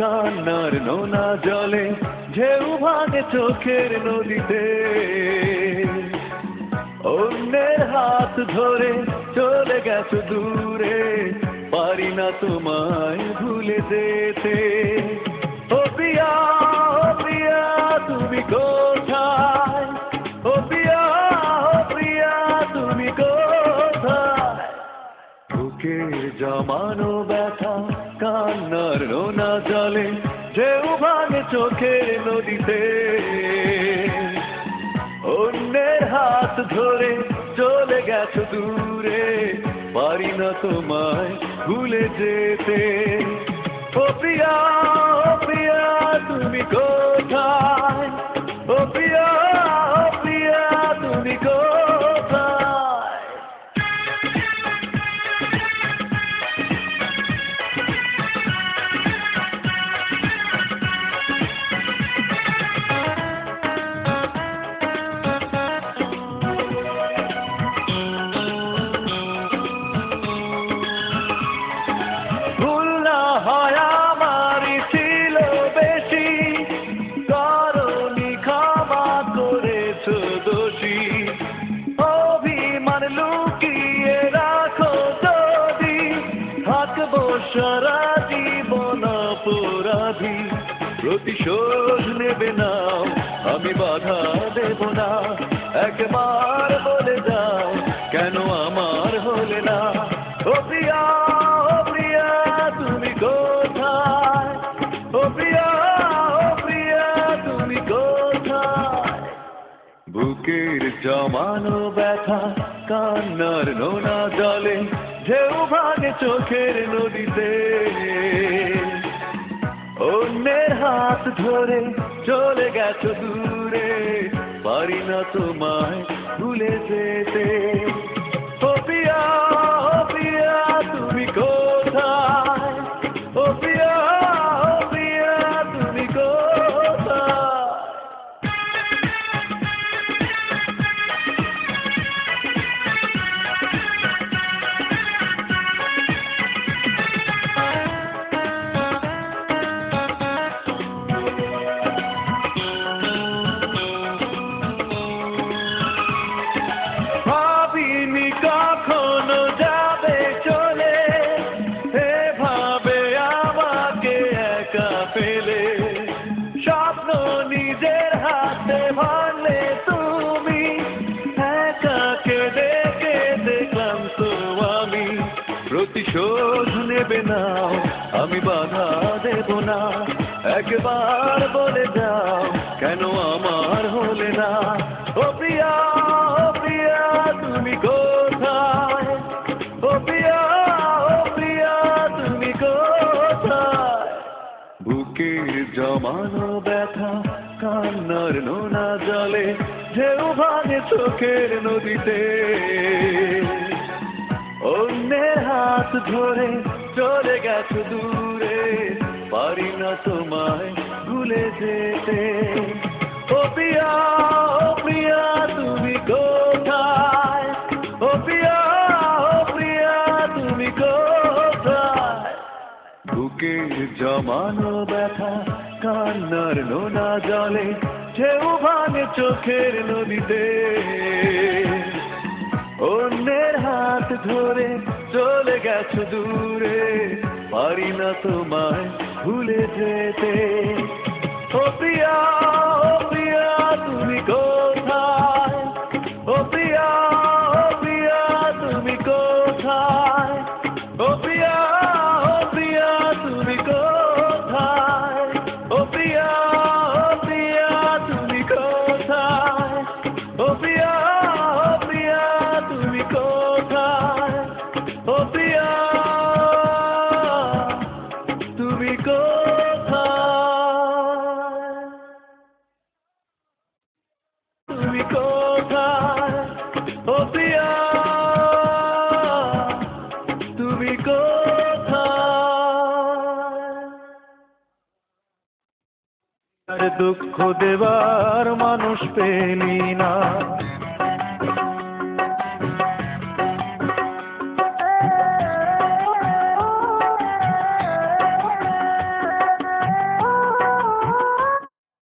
কান্নার নোনা জলে ঢেউ ভাঙে চোখের নদীতে অন্যের হাত ধরে চলে গেছো দূরে পারি না তোমায় ভুলে যেতে ও প্রিয়া তুমি কোথায় ও প্রিয়া তুমি কোথায় বুকের জমানো ব্যথা কান্নার নোনা জলে ঢেউ ভাঙে চোখের নদীতে অন্যের হাত ধরে চলে গেছো দূরে পারি না তোমায় ভুলে যেতে ও প্রিয়া তুমি কোথায় ও প্রিয়া তুমি কোথায় ভুল না হয় আমারই ছিল বেশি কারণই ক্ষমা করেছো দোষী অভিমান লুকিয়ে রাখো যদি থাকবো সারা জীবন অপরাধী প্রতিশোধ নেবে নাও আমি বাধা দেব না একবার বলে যাও কেন আমার হলে না ও প্রিয়া তুমি কোথায় ও প্রিয়া তুমি কোথায় বুকের জমানো ব্যথা কান্নার নোনা জলে ঢেউ ভাঙে চোখের নদীতে অন্যের হাত ধরে চলে গেছো দূরে পারি না তোমায় ভুলে যেতে ও প্রিয়া তুমি কোথায় ও প্রিয়া তুমি কোথায় ভাবিনি কখনো যাবে চলে এভাবে আমাকে একা পেলে স্বপ্ন নিজের হাতে ভাঙলে তুমি একাকে দেখে দেখলাম তো আমি প্রতিশোধ নেবে নাও আমি বাধা দেব না একবার বলে যাও কেন আমার হলে না ও প্রিয়া তুমি কোথায় ও প্রিয়া তুমি কোথায় বুকের জমানো ব্যথা কান্নার নোনা জলে ঢেউ ভাঙে চোখের নদীতে অন্যের হাত ধরে চলে গেছো দূরে পারি না তোমায় ভুলে যেতে ও প্রিয়া তুমি কোথায় ও প্রিয়া তুমি কোথায় বুকের জমানো ব্যথা কান্নার নোনা জলে ঢেউ ভাঙে চোখের নদীতে অন্যের হাত ধরে চলে গেছো দূরে পারি না তোমায় ভুলে যেতে ও প্রিয়া তুমি কোথায় ও প্রিয়া তুমি কোথায় ও প্রিয়া তুমি কোথায় ও প্রিয়া তুমি কোথায় ও প্রিয়া তুমি কোথায় ও প্রিয়া তুমি কোথায় তুমি কোথায় ও প্রিয়া তুমি কোথায় দুঃখ দেবার মানুষ পেলি না